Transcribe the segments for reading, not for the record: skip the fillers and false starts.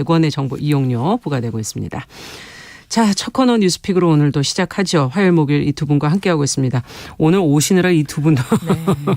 100원의 정보 이용료 부과되고 있습니다. 자, 첫 코너 뉴스픽으로 오늘도 시작하죠. 화요일 목요일 이 두 분과 함께하고 있습니다. 오늘 오시느라 이 두 분도 네.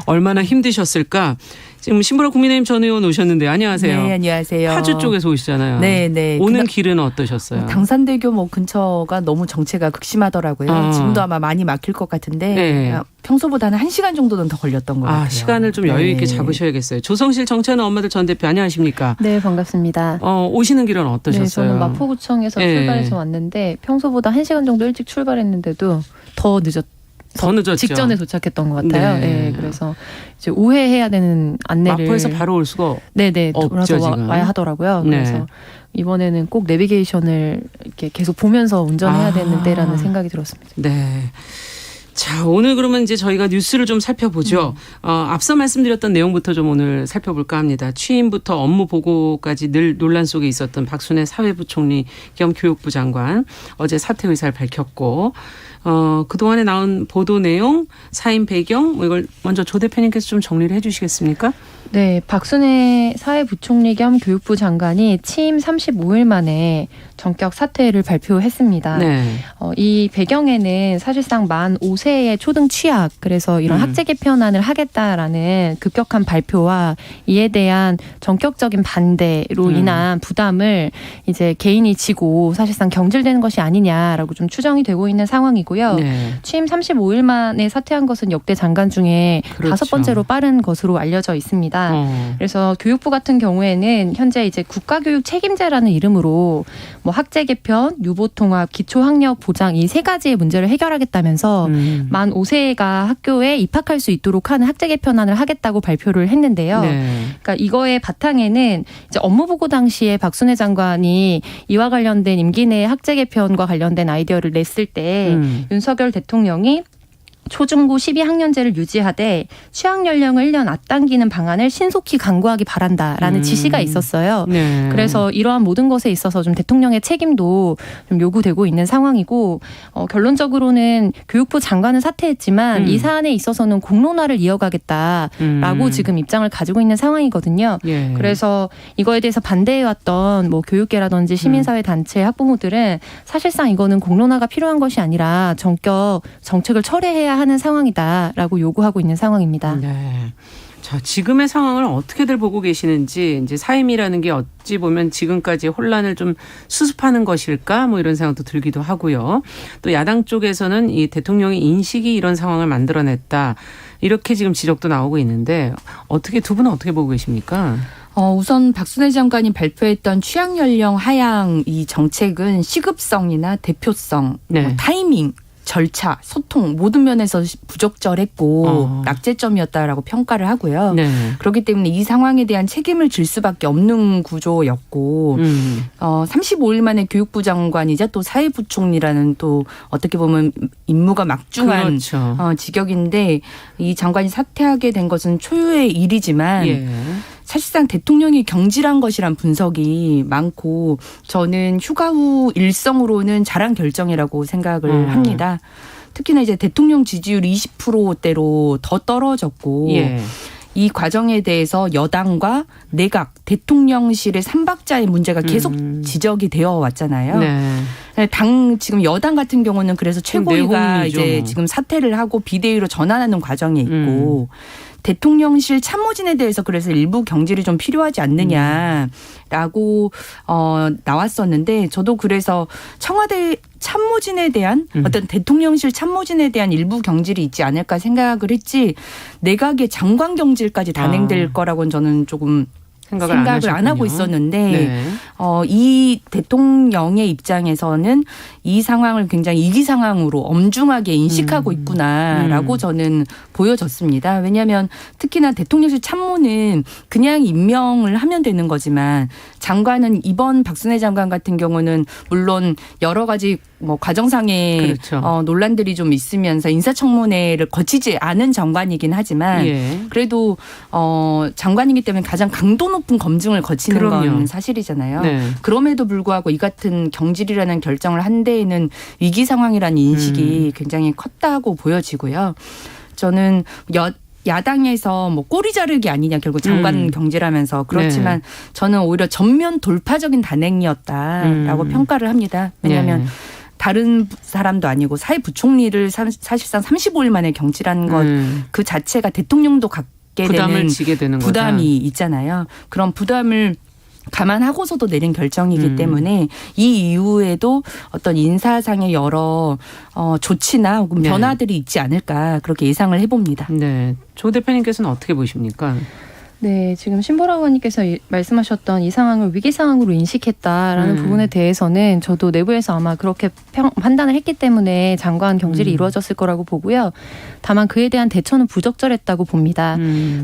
얼마나 힘드셨을까. 지금 신보라 국민의힘 전 의원 오셨는데 안녕하세요. 네, 안녕하세요. 파주 쪽에서 오시잖아요. 네, 네. 오는 길은 어떠셨어요? 당산대교 근처가 너무 정체가 극심하더라고요. 지금도 아마 많이 막힐 것 같은데 네. 평소보다는 1시간 정도는 더 걸렸던 것 같아요. 시간을 좀 여유 있게 잡으셔야겠어요. 조성실 정치하는 엄마들 전 대표 안녕하십니까? 네, 반갑습니다. 오시는 길은 어떠셨어요? 네, 저는 마포구청에서 출발해서 왔는데 평소보다 1시간 정도 일찍 출발했는데도 더 늦었죠. 직전에 도착했던 것 같아요. 네. 그래서 이제 우회해야 되는 안내를 마포에서 바로 올 수가 돌아서 와야 하더라고요. 그래서 이번에는 꼭 내비게이션을 이렇게 계속 보면서 운전해야 되는데라는 생각이 들었습니다. 네. 자, 오늘 그러면 이제 저희가 뉴스를 좀 살펴보죠. 앞서 말씀드렸던 내용부터 좀 오늘 살펴볼까 합니다. 취임부터 업무 보고까지 늘 논란 속에 있었던 박순애 사회부총리 겸 교육부 장관 어제 사퇴 의사를 밝혔고 그동안에 나온 보도 내용, 사임 배경 이걸 먼저 조 대표님께서 좀 정리를 해 주시겠습니까? 네, 박순애 사회부총리 겸 교육부 장관이 취임 35일 만에 전격 사퇴를 발표했습니다. 네. 이 배경에는 사실상 만 5세의 초등 취약, 그래서 이런 학제 개편안을 하겠다라는 급격한 발표와 이에 대한 전격적인 반대로 인한 부담을 이제 개인이 지고 사실상 경질되는 것이 아니냐라고 좀 추정이 되고 있는 상황이고요. 네. 취임 35일 만에 사퇴한 것은 역대 장관 중에 그렇죠. 5번째로 빠른 것으로 알려져 있습니다. 그래서 교육부 같은 경우에는 현재 이제 국가교육 책임제라는 이름으로 뭐 학제 개편, 유보 통합, 기초학력 보장 이 세 가지의 문제를 해결하겠다면서 만 5세가 학교에 입학할 수 있도록 하는 학제 개편안을 하겠다고 발표를 했는데요. 네. 그러니까 이거의 바탕에는 이제 업무보고 당시에 박순애 장관이 이와 관련된 임기 내 학제 개편과 관련된 아이디어를 냈을 때 윤석열 대통령이 초중고 12학년제를 유지하되 취학연령을 1년 앞당기는 방안을 신속히 강구하기 바란다라는 지시가 있었어요. 네. 그래서 이러한 모든 것에 있어서 좀 대통령의 책임도 좀 요구되고 있는 상황이고 결론적으로는 교육부 장관은 사퇴했지만 이 사안에 있어서는 공론화를 이어가겠다라고 지금 입장을 가지고 있는 상황이거든요. 예. 그래서 이거에 대해서 반대해왔던 뭐 교육계라든지 시민사회 단체 학부모들은 사실상 이거는 공론화가 필요한 것이 아니라 전격 정책을 철회해야 하는 상황이다라고 요구하고 있는 상황입니다. 네. 자, 지금의 상황을 어떻게들 보고 계시는지 이제 사임이라는 게 어찌 보면 지금까지 혼란을 좀 수습하는 것일까 뭐 이런 생각도 들기도 하고요. 또 야당 쪽에서는 이 대통령의 인식이 이런 상황을 만들어냈다. 이렇게 지금 지적도 나오고 있는데 두 분은 어떻게 보고 계십니까? 우선 박순애 장관이 발표했던 취학연령 하향 이 정책은 시급성이나 대표성, 뭐 타이밍, 절차, 소통 모든 면에서 부적절했고 낙제점이었다라고 평가를 하고요. 네. 그렇기 때문에 이 상황에 대한 책임을 질 수밖에 없는 구조였고 35일 만에 교육부 장관이자 또 사회부총리라는 또 어떻게 보면 임무가 막중한 그렇죠. 직역인데 이 장관이 사퇴하게 된 것은 초유의 일이지만 사실상 대통령이 경질한 것이란 분석이 많고 저는 휴가 후 일성으로는 잘한 결정이라고 생각을 합니다. 특히나 이제 대통령 지지율이 20%대로 더 떨어졌고 이 과정에 대해서 여당과 내각, 대통령실의 삼박자의 문제가 계속 지적이 되어 왔잖아요. 네. 지금 여당 같은 경우는 그래서 최고위가 이제 지금 사퇴를 하고 비대위로 전환하는 과정에 있고 대통령실 참모진에 대해서 그래서 일부 경질이 좀 필요하지 않느냐라고 나왔었는데 저도 그래서 청와대 참모진에 대한 어떤 대통령실 참모진에 대한 일부 경질이 있지 않을까 생각을 했지 내각의 장관 경질까지 단행될 거라고는 저는 조금 생각을 안 하고 있었는데 이 대통령의 입장에서는 이 상황을 굉장히 위기 상황으로 엄중하게 인식하고 있구나라고 저는 보여졌습니다. 왜냐하면 특히나 대통령실 참모는 그냥 임명을 하면 되는 거지만 장관은 이번 박순애 장관 같은 경우는 물론 여러 가지 뭐 과정상의 그렇죠. 논란들이 좀 있으면서 인사청문회를 거치지 않은 장관이긴 하지만 그래도 장관이기 때문에 가장 강도 높은 검증을 거치는 건 사실이잖아요. 네. 그럼에도 불구하고 이 같은 경질이라는 결정을 한 데에는 위기 상황이라는 인식이 굉장히 컸다고 보여지고요. 저는 야당에서 뭐 꼬리 자르기 아니냐 결국 장관 경질하면서 그렇지만 네. 저는 오히려 전면 돌파적인 단행이었다라고 평가를 합니다. 왜냐하면 네. 다른 사람도 아니고 사회부총리를 사실상 35일 만에 경질한 것 그 자체가 대통령도 갖게 부담을 되는 지게 되는 부담이 거다. 있잖아요. 그런 부담을 감안하고서도 내린 결정이기 때문에 이 이후에도 어떤 인사상의 여러 조치나 혹은 네. 변화들이 있지 않을까 그렇게 예상을 해봅니다. 네, 조 대표님께서는 어떻게 보십니까? 네, 지금 신보라 의원님께서 말씀하셨던 이 상황을 위기 상황으로 인식했다라는 부분에 대해서는 저도 내부에서 아마 그렇게 판단을 했기 때문에 장관 경질이 이루어졌을 거라고 보고요. 다만 그에 대한 대처는 부적절했다고 봅니다.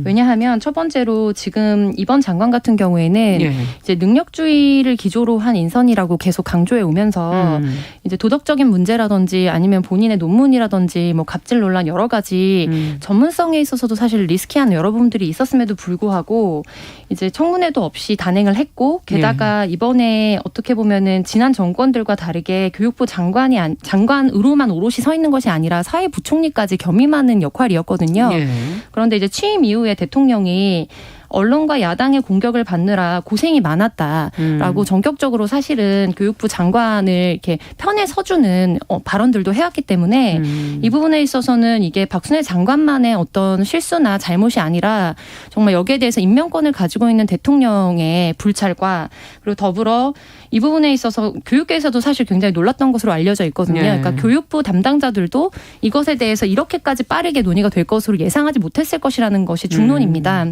왜냐하면 첫 번째로 지금 이번 장관 같은 경우에는 예. 이제 능력주의를 기조로 한 인선이라고 계속 강조해 오면서 이제 도덕적인 문제라든지 아니면 본인의 논문이라든지 뭐 갑질 논란 여러 가지 전문성에 있어서도 사실 리스키한 여러 부분들이 있었음에도 불구하고 이제 청문회도 없이 단행을 했고 게다가 이번에 어떻게 보면은 지난 정권들과 다르게 교육부 장관으로만 오롯이 서 있는 것이 아니라 사회부총리까지 겸임하는 역할이었거든요. 예. 그런데 이제 취임 이후에 대통령이 언론과 야당의 공격을 받느라 고생이 많았다라고 전격적으로 사실은 교육부 장관을 이렇게 편에 서주는 발언들도 해왔기 때문에 이 부분에 있어서는 이게 박순애 장관만의 어떤 실수나 잘못이 아니라 정말 여기에 대해서 임명권을 가지고 있는 대통령의 불찰과 그리고 더불어 이 부분에 있어서 교육계에서도 사실 굉장히 놀랐던 것으로 알려져 있거든요. 그러니까 교육부 담당자들도 이것에 대해서 이렇게까지 빠르게 논의가 될 것으로 예상하지 못했을 것이라는 것이 중론입니다.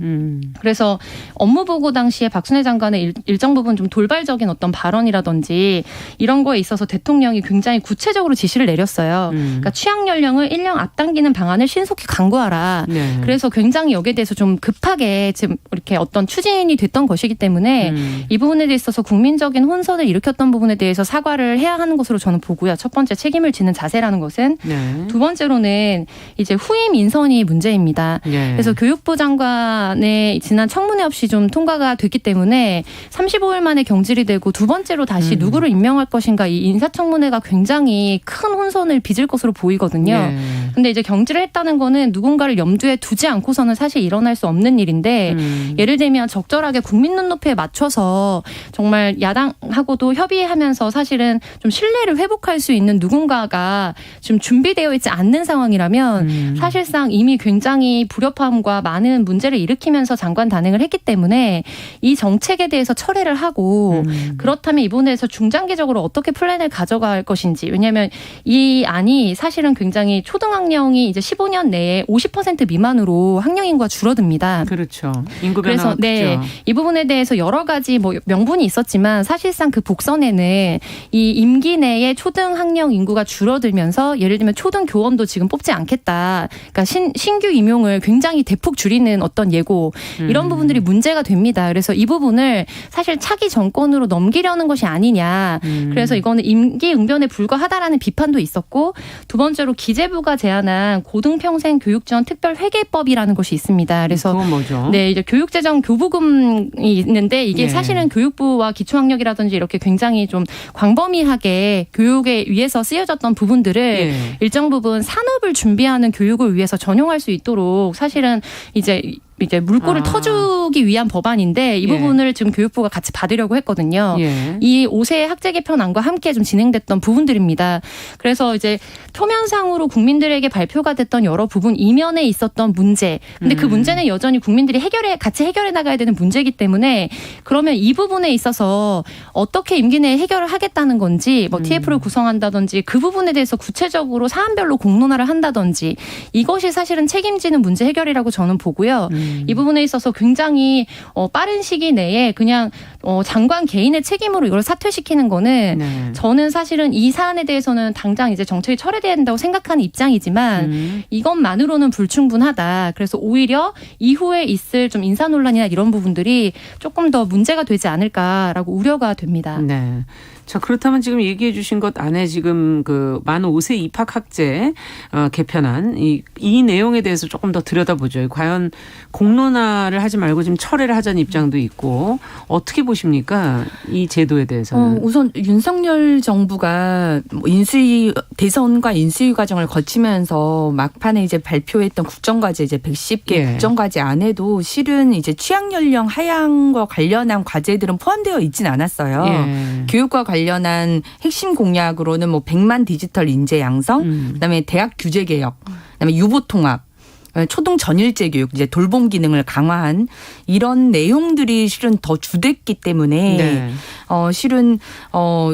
그래서 업무보고 당시에 박순애 장관의 일정 부분 좀 돌발적인 어떤 발언이라든지 이런 거에 있어서 대통령이 굉장히 구체적으로 지시를 내렸어요. 그러니까 취학 연령을 1년 앞당기는 방안을 신속히 강구하라. 네. 그래서 굉장히 여기에 대해서 좀 급하게 지금 이렇게 어떤 추진이 됐던 것이기 때문에 이 부분에 있어서 국민적인 혼선을 일으켰던 부분에 대해서 사과를 해야 하는 것으로 저는 보고요. 첫 번째 책임을 지는 자세라는 것은 네. 두 번째로는 이제 후임 인선이 문제입니다. 예. 그래서 교육부 장관의 지난 청문회 없이 좀 통과가 됐기 때문에 35일 만에 경질이 되고 두 번째로 다시 누구를 임명할 것인가 이 인사청문회가 굉장히 큰 혼선을 빚을 것으로 보이거든요. 근데 이제 경질을 했다는 거는 누군가를 염두에 두지 않고서는 사실 일어날 수 없는 일인데 예를 들면 적절하게 국민 눈높이에 맞춰서 정말 야당하고도 협의하면서 사실은 좀 신뢰를 회복할 수 있는 누군가가 지금 준비되어 있지 않는 상황이라면 사실상 이미 굉장히 불협화음과 많은 문제를 일으키면서 장관 단행을 했기 때문에 이 정책에 대해서 철회를 하고 그렇다면 이 부분에 대해서 중장기적으로 어떻게 플랜을 가져갈 것인지 왜냐하면 이 안이 사실은 굉장히 초등학령이 이제 15년 내에 50% 미만으로 학령 인구가 줄어듭니다. 그렇죠. 인구 변화가 그래서 크죠. 이 부분에 대해서 여러 가지 뭐 명분이 있었지만 사실상 그 복선에는 이 임기 내에 초등 학령 인구가 줄어들면서 예를 들면 초등 교원도 지금 뽑지 않겠다. 그러니까 신규 임용을 굉장히 대폭 줄이는 어떤 예고 이런 부분들이 문제가 됩니다. 그래서 이 부분을 사실 차기 정권으로 넘기려는 것이 아니냐. 그래서 이거는 임기응변에 불과하다라는 비판도 있었고 두 번째로 기재부가 제안한 고등평생교육지원 특별회계법이라는 것이 있습니다. 그래서 그건 뭐죠? 네, 이제 교육재정 교부금이 있는데 이게 사실은 교육부와 기초학력이라든지 이렇게 굉장히 좀 광범위하게 교육에 위해서 쓰여졌던 부분들을 일정 부분 산업을 준비하는 교육을 위해서 전용할 수 있도록 사실은 이제 물꼬를 터주기 위한 법안인데 이 부분을 지금 교육부가 같이 받으려고 했거든요. 이 5세 학제 개편안과 함께 좀 진행됐던 부분들입니다. 그래서 이제 표면상으로 국민들에게 발표가 됐던 여러 부분 이면에 있었던 문제. 근데 그 문제는 여전히 국민들이 같이 해결해 나가야 되는 문제이기 때문에 그러면 이 부분에 있어서 어떻게 임기 내에 해결을 하겠다는 건지 뭐 TF를 구성한다든지 그 부분에 대해서 구체적으로 사안별로 공론화를 한다든지 이것이 사실은 책임지는 문제 해결이라고 저는 보고요. 이 부분에 있어서 굉장히 빠른 시기 내에 그냥 장관 개인의 책임으로 이걸 사퇴시키는 거는 저는 사실은 이 사안에 대해서는 당장 이제 정책이 철회돼야 된다고 생각하는 입장이지만 이것만으로는 불충분하다. 그래서 오히려 이후에 있을 좀 인사 논란이나 이런 부분들이 조금 더 문제가 되지 않을까라고 우려가 됩니다. 네. 자, 그렇다면 지금 얘기해 주신 것 안에 지금 그 만 5세 입학학제 개편안 이 내용에 대해서 조금 더 들여다보죠. 과연 공론화를 하지 말고 지금 철회를 하자는 입장도 있고 어떻게 보십니까? 이 제도에 대해서는. 우선 윤석열 정부가 대선과 인수위 과정을 거치면서 막판에 이제 발표했던 국정과제 이제 110개 국정과제 안에도 실은 이제 취약 연령 하향과 관련한 과제들은 포함되어 있진 않았어요. 교육과 관련한 핵심 공약으로는 뭐 100만 디지털 인재 양성, 그다음에 대학 규제 개혁, 그다음에 유보 통합, 초등 전일제 교육, 이제 돌봄 기능을 강화한 이런 내용들이 실은 더 주됐기 때문에 실은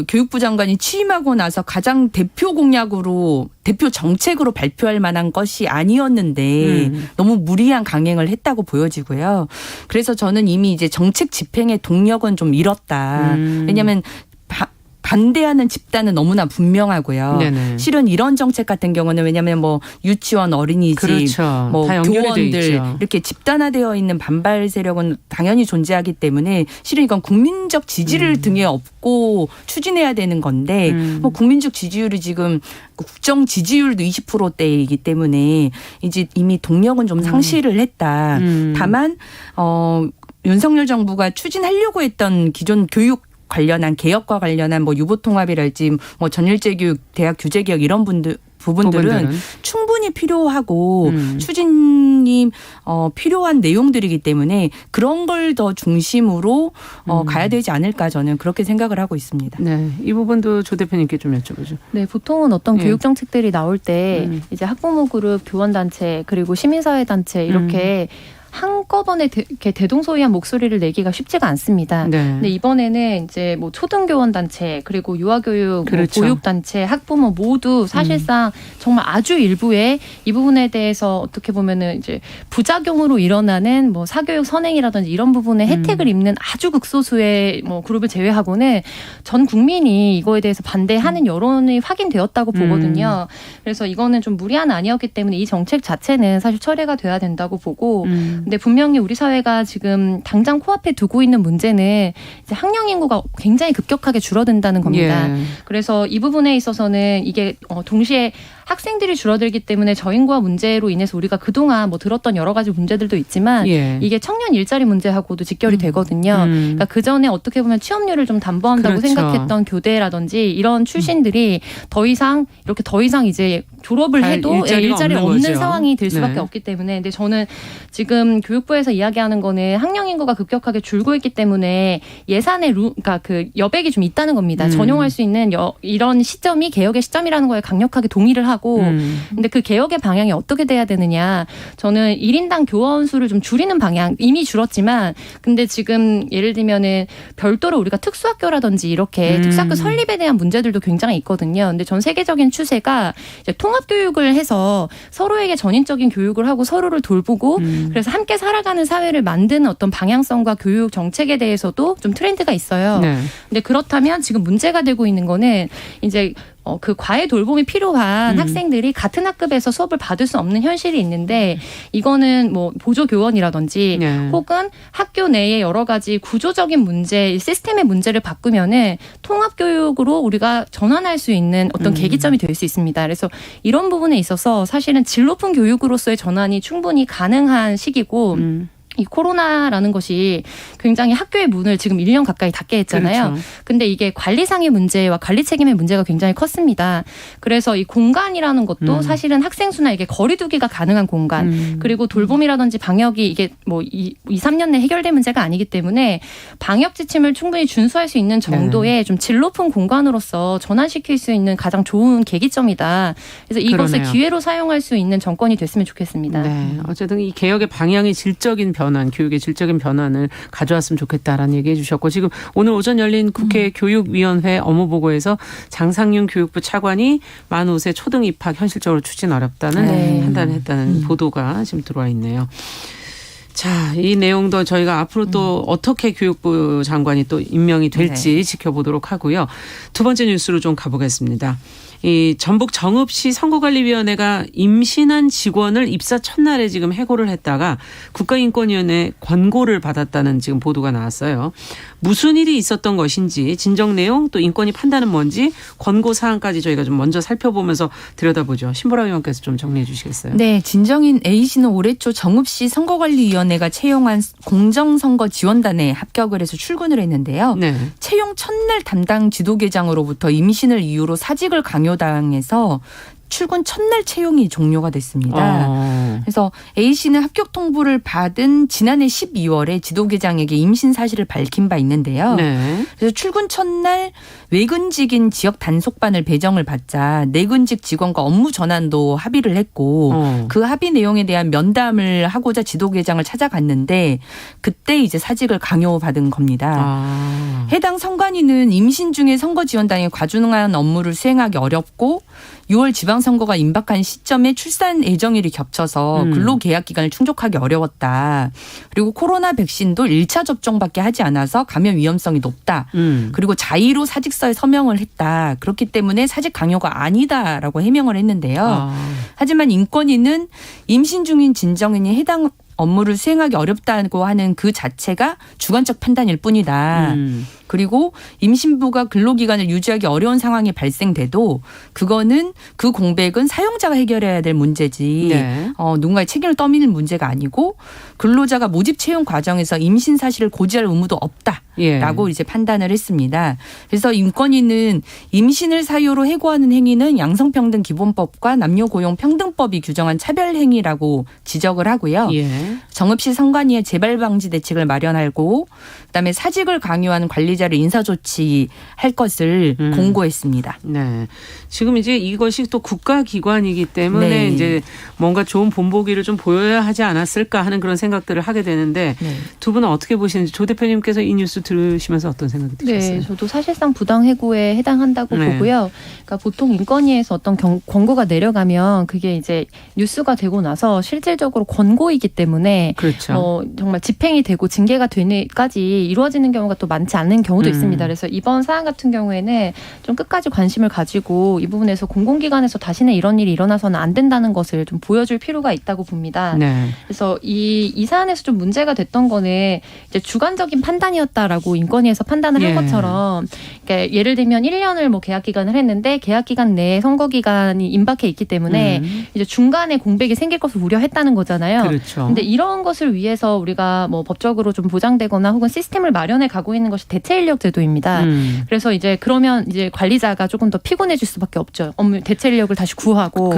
교육부 장관이 취임하고 나서 가장 대표 공약으로 대표 정책으로 발표할 만한 것이 아니었는데 너무 무리한 강행을 했다고 보여지고요. 그래서 저는 이미 이제 정책 집행의 동력은 좀 잃었다. 왜냐하면 반대하는 집단은 너무나 분명하고요. 네네. 실은 이런 정책 같은 경우는 왜냐하면 뭐 유치원, 어린이집, 그렇죠. 뭐 교원들 이렇게 집단화되어 있는 반발 세력은 당연히 존재하기 때문에 실은 이건 국민적 지지를 등에 업고 추진해야 되는 건데 뭐 국민적 지지율이 지금 국정 지지율도 20%대이기 때문에 이제 이미 동력은 좀 상실을 했다. 다만 윤석열 정부가 추진하려고 했던 기존 교육 관련한 개혁과 관련한 뭐 유보통합이랄지 뭐 전일제 교육, 대학 규제 개혁 이런 부분들은 충분히 필요하고 추진이 필요한 내용들이기 때문에 그런 걸 더 중심으로 가야 되지 않을까 저는 그렇게 생각을 하고 있습니다. 네, 이 부분도 조 대표님께 좀 여쭤보죠. 네, 보통은 어떤 교육 정책들이 나올 때 이제 학부모 그룹, 교원단체 그리고 시민사회단체 이렇게 한꺼번에 이렇게 대동소이한 목소리를 내기가 쉽지가 않습니다. 네. 근데 이번에는 이제 뭐 초등교원 단체 그리고 유아교육, 그렇죠. 뭐 보육단체, 학부모 모두 사실상 정말 아주 일부의 이 부분에 대해서 어떻게 보면은 이제 부작용으로 일어나는 뭐 사교육 선행이라든지 이런 부분에 혜택을 입는 아주 극소수의 뭐 그룹을 제외하고는 전 국민이 이거에 대해서 반대하는 여론이 확인되었다고 보거든요. 그래서 이거는 좀 무리한 아니었기 때문에 이 정책 자체는 사실 철회가 돼야 된다고 보고. 근데 분명히 우리 사회가 지금 당장 코앞에 두고 있는 문제는 이제 학령 인구가 굉장히 급격하게 줄어든다는 겁니다. 그래서 이 부분에 있어서는 이게 동시에 학생들이 줄어들기 때문에 저인구화 문제로 인해서 우리가 그동안 뭐 들었던 여러 가지 문제들도 있지만 이게 청년 일자리 문제하고도 직결이 되거든요. 그러니까 그 전에 어떻게 보면 취업률을 좀 담보한다고 생각했던 교대라든지 이런 출신들이 더 이상 이제 졸업을 해도 일자리가 없는 상황이 될 수밖에 없기 때문에. 근데 저는 지금 교육부에서 이야기하는 거는 학령 인구가 급격하게 줄고 있기 때문에 예산의 그러니까 그 여백이 좀 있다는 겁니다. 전용할 수 있는 이런 시점이 개혁의 시점이라는 거에 강력하게 동의를 하고. 근데 그 개혁의 방향이 어떻게 돼야 되느냐. 저는 1인당 교원 수를 좀 줄이는 방향 이미 줄었지만 근데 지금 예를 들면은 별도로 우리가 특수학교라든지 이렇게 특수학교 설립에 대한 문제들도 굉장히 있거든요. 근데 전 세계적인 추세가 이제 통합교육을 해서 서로에게 전인적인 교육을 하고 서로를 돌보고 그래서 함께 살아가는 사회를 만드는 어떤 방향성과 교육 정책에 대해서도 좀 트렌드가 있어요. 근데 그렇다면 지금 문제가 되고 있는 거는 이제 그 과외 돌봄이 필요한 학생들이 같은 학급에서 수업을 받을 수 없는 현실이 있는데 이거는 뭐 보조 교원이라든지 혹은 학교 내에 여러 가지 구조적인 문제, 시스템의 문제를 바꾸면은 통합 교육으로 우리가 전환할 수 있는 어떤 계기점이 될 수 있습니다. 그래서 이런 부분에 있어서 사실은 질 높은 교육으로서의 전환이 충분히 가능한 시기고 이 코로나라는 것이 굉장히 학교의 문을 지금 1년 가까이 닫게 했잖아요. 그렇죠. 근데 이게 관리상의 문제와 관리 책임의 문제가 굉장히 컸습니다. 그래서 이 공간이라는 것도 사실은 학생 수나 이게 거리두기가 가능한 공간 그리고 돌봄이라든지 방역이 이게 뭐 2, 3년 내에 해결될 문제가 아니기 때문에 방역 지침을 충분히 준수할 수 있는 정도의 좀 질 높은 공간으로서 전환시킬 수 있는 가장 좋은 계기점이다. 그래서 이것을 기회로 사용할 수 있는 정권이 됐으면 좋겠습니다. 네. 어쨌든 이 개혁의 방향이 질적인 교육의 질적인 변환을 가져왔으면 좋겠다라는 얘기해 주셨고 지금 오늘 오전 열린 국회 교육위원회 업무보고에서 장상윤 교육부 차관이 만 5세 초등 입학 현실적으로 추진 어렵다는 판단을 했다는 보도가 지금 들어와 있네요. 자, 이 내용도 저희가 앞으로 또 어떻게 교육부 장관이 또 임명이 될지 지켜보도록 하고요. 두 번째 뉴스로 좀 가보겠습니다. 이 전북 정읍시 선거관리위원회가 임신한 직원을 입사 첫날에 지금 해고를 했다가 국가인권위원회 권고를 받았다는 지금 보도가 나왔어요. 무슨 일이 있었던 것인지 진정 내용 또 인권위 판단은 뭔지 권고 사항까지 저희가 좀 먼저 살펴보면서 들여다보죠. 신보라 의원께서 좀 정리해 주시겠어요? 네. 진정인 A씨는 올해 초 정읍시 선거관리위원회가 채용한 공정선거 지원단에 합격을 해서 출근을 했는데요. 네. 채용 첫날 담당 지도계장으로부터 임신을 이유로 사직을 강요당해서 출근 첫날 채용이 종료가 됐습니다. 그래서 A씨는 합격 통보를 받은 지난해 12월에 지도계장에게 임신 사실을 밝힌 바 있는데요. 네. 그래서 출근 첫날 외근직인 지역 단속반을 배정을 받자 내근직 직원과 업무 전환도 합의를 했고 그 합의 내용에 대한 면담을 하고자 지도계장을 찾아갔는데 그때 이제 사직을 강요받은 겁니다. 해당 선관위는 임신 중에 선거지원단에 과중한 업무를 수행하기 어렵고 6월 지방선거가 임박한 시점에 출산 예정일이 겹쳐서 근로계약 기간을 충족하기 어려웠다. 그리고 코로나 백신도 1차 접종밖에 하지 않아서 감염 위험성이 높다. 그리고 자의로 사직서에 서명을 했다. 그렇기 때문에 사직 강요가 아니다라고 해명을 했는데요. 하지만 인권위는 임신 중인 진정인이 해당 업무를 수행하기 어렵다고 하는 그 자체가 주관적 판단일 뿐이다. 그리고 임신부가 근로기간을 유지하기 어려운 상황이 발생돼도 그거는 그 공백은 사용자가 해결해야 될 문제지 네. 누군가의 책임을 떠밀는 문제가 아니고 근로자가 모집 채용 과정에서 임신 사실을 고지할 의무도 없다라고 이제 판단을 했습니다. 그래서 인권위는 임신을 사유로 해고하는 행위는 양성평등기본법과 남녀고용평등법이 규정한 차별행위라고 지적을 하고요. 정읍시 선관위에 재발방지 대책을 마련하고 그다음에 사직을 강요하는 관리자를 인사조치할 것을 공고했습니다. 네. 지금 이제 이것이 또 국가기관이기 때문에 이제 뭔가 좋은 본보기를 좀 보여야 하지 않았을까 하는 그런 생각들을 하게 되는데 두 분은 어떻게 보시는지 조 대표님께서 이 뉴스 들으시면서 어떤 생각이 드셨어요? 네. 저도 사실상 부당해고에 해당한다고 보고요. 그러니까 보통 인권위에서 어떤 권고가 내려가면 그게 이제 뉴스가 되고 나서 실질적으로 권고이기 때문에 그렇죠. 정말 집행이 되고 징계가 되기까지 이루어지는 경우가 또 많지 않은 경우도 있습니다. 그래서 이번 사안 같은 경우에는 좀 끝까지 관심을 가지고 이 부분에서 공공기관에서 다시는 이런 일이 일어나서는 안 된다는 것을 좀 보여줄 필요가 있다고 봅니다. 그래서 이 사안에서 좀 문제가 됐던 거는 이제 주관적인 판단이었다라고 인권위에서 판단을 한 것처럼 그러니까 예를 들면 1년을 뭐 계약 기간을 했는데 계약 기간 내에 선거 기간이 임박해 있기 때문에 이제 중간에 공백이 생길 것을 우려했다는 거잖아요. 그렇죠. 근데 이런 것을 위해서 우리가 뭐 법적으로 좀 보장되거나 혹은 시스템을 마련해 가고 있는 것이 대체 인력 제도입니다. 그래서 이제 그러면 이제 관리자가 조금 더 피곤해질 수밖에 없죠. 업무 대체 인력을 다시 구하고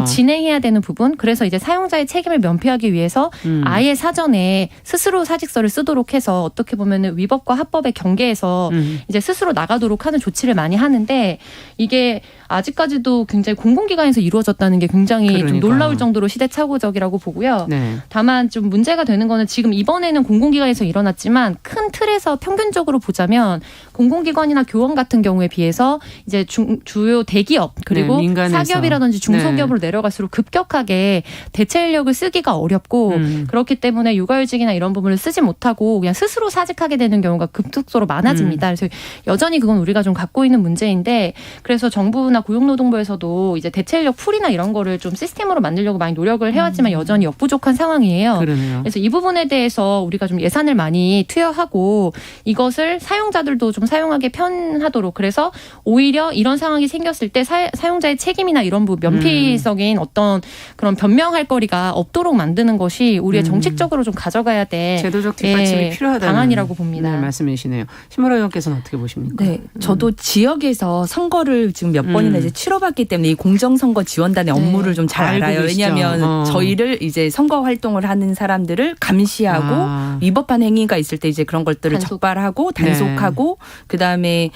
진행해야 되는 부분. 그래서 이제 사용자의 책임을 면피하기 위해서 아예 사전에 스스로 사직서를 쓰도록 해서 어떻게 보면은 위법과 합법의 경계에서 이제 스스로 나가도록 하는 조치를 많이 하는데 이게 아직까지도 굉장히 공공기관에서 이루어졌다는 게 굉장히 좀 놀라울 정도로 시대착오적이라고 보고요. 다만 좀 문제가 되는 거는 지금 이번에는 공공기관에서 일어났지만 큰 틀에서 평균적으로 보자면 공공기관이나 교원 같은 경우에 비해서 이제 주요 대기업 그리고 사기업이라든지 중소기업으로 내려갈수록 급격하게 대체 인력을 쓰기가 어렵고 그렇기 때문에 육아휴직이나 이런 부분을 쓰지 못하고 그냥 스스로 사직하게 되는 경우가 급속도로 많아집니다. 그래서 여전히 그건 우리가 좀 갖고 있는 문제인데 그래서 정부나 고용노동부에서도 이제 대체 인력 풀이나 이런 거를 좀 시스템으로 만들려고 많이 노력을 해왔지만 여전히 역부족한 상황이에요. 그래서 이 부분에 대해서 우리가 좀 예산을 많이 투여하고 이것을 사용자들도 좀 사용하기 편하도록 그래서 오히려 이런 상황이 생겼을 때 사용자의 책임이나 이런 부분 면피성인 어떤 그런 변명할 거리가 없도록 만드는 것이 우리의 정책적으로 좀 가져가야 될 제도적 뒷받침이 필요하다는 방안이라고 봅니다. 말씀이시네요. 신보라 의원께서는 어떻게 보십니까? 네, 저도 지역에서 선거를 지금 몇 번이나 이제 치러봤기 때문에 이 공정선거 지원단의 업무를 좀 잘 알아요. 왜냐하면 저희를 이제 선거 활동을 하는 사람들을 감시하고 위법한 행위가 있을 때 이제 그런 것들을 적발하고 단속하고 그다음에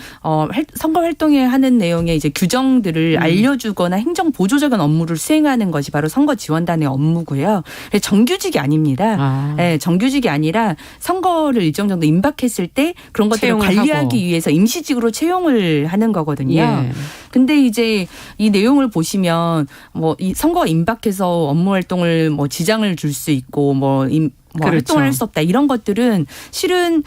선거 활동에 하는 내용의 이제 규정들을 알려주거나 행정 보조적인 업무를 수행하는 것이 바로 선거 지원단의 업무고요. 정규직이 아닙니다. 네, 정규직이 아니라 선거를 일정 정도 임박했을 때 그런 것들을 관리하기 위해서 임시직으로 채용을 하는 거거든요. 근데 이제 이 내용을 보시면 뭐 이 선거가 임박해서 업무 활동을 뭐 지장을 줄 수 있고 뭐 뭐 활동을 할 수 없다 이런 것들은 실은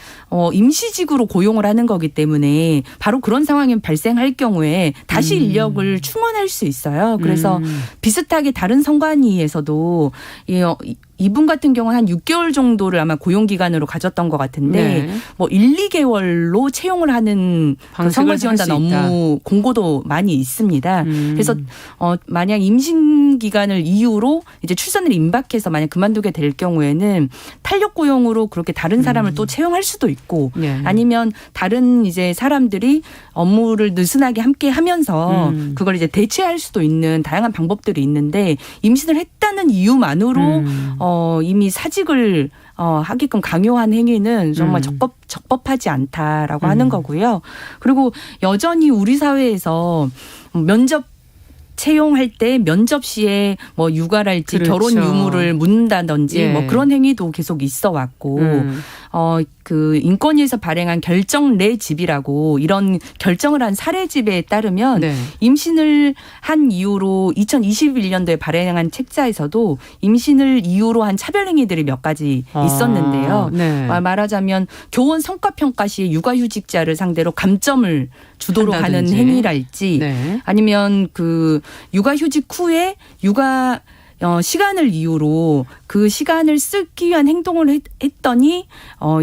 임시직으로 고용을 하는 거기 때문에 바로 그런 상황이 발생할 경우에 다시 인력을 충원할 수 있어요. 그래서 비슷하게 다른 선관위에서도 이분 같은 경우는 한 6개월 정도를 아마 고용 기간으로 가졌던 것 같은데 뭐 1, 2개월로 채용을 하는 그 선거지원단 업무 공고도 많이 있습니다. 그래서 만약 임신 기간을 이유로 이제 출산을 임박해서 만약 그만두게 될 경우에는 탄력 고용으로 그렇게 다른 사람을 또 채용할 수도 있고 아니면 다른 이제 사람들이 업무를 느슨하게 함께 하면서 그걸 이제 대체할 수도 있는 다양한 방법들이 있는데 임신을 했다는 이유만으로 이미 사직을 하게끔 강요한 행위는 정말 적법하지 않다라고 하는 거고요. 그리고 여전히 우리 사회에서 면접 채용할 때 면접 시에 뭐 육아랄지 결혼 유무를 묻는다든지 뭐 그런 행위도 계속 있어 왔고 그 인권위에서 발행한 결정 내 집이라고 이런 결정을 한 사례집에 따르면 임신을 한 이유로 2021년도에 발행한 책자에서도 임신을 이유로 한 차별 행위들이 몇 가지 있었는데요. 말하자면 교원 성과평가 시에 육아휴직자를 상대로 감점을 주도록 하는 행위랄지 아니면 그 육아휴직 후에 시간을 이유로 그 시간을 쓰기 위한 행동을 했더니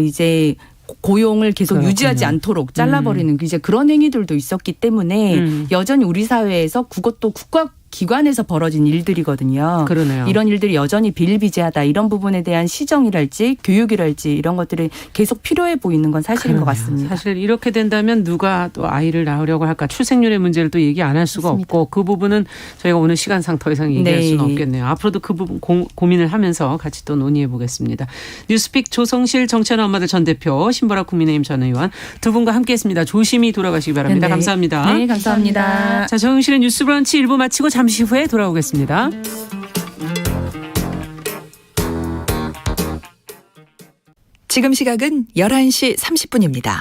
이제 고용을 계속 유지하지 않도록 잘라버리는 이제 그런 행위들도 있었기 때문에 여전히 우리 사회에서 그것도 국가기관에서 벌어진 일들이거든요. 그러네요. 이런 일들이 여전히 비일비재하다. 이런 부분에 대한 시정이랄지 교육이랄지 이런 것들이 계속 필요해 보이는 건 사실인 것 같습니다. 사실 이렇게 된다면 누가 또 아이를 낳으려고 할까. 출생률의 문제를 또 얘기 안 할 수가 없고 그 부분은 저희가 오늘 시간상 더 이상 얘기할 수는 없겠네요. 앞으로도 그 부분 고민을 하면서 같이 또 논의해 보겠습니다. 뉴스픽 조성실 정치하는 엄마들 전 대표 신보라 국민의힘 전 의원 두 분과 함께했습니다. 조심히 돌아가시기 바랍니다. 감사합니다. 네, 감사합니다. 자, 정영실의 뉴스 브런치 1부 마치고 잠시 후에 돌아오겠습니다. 지금 시각은 11시 30분입니다.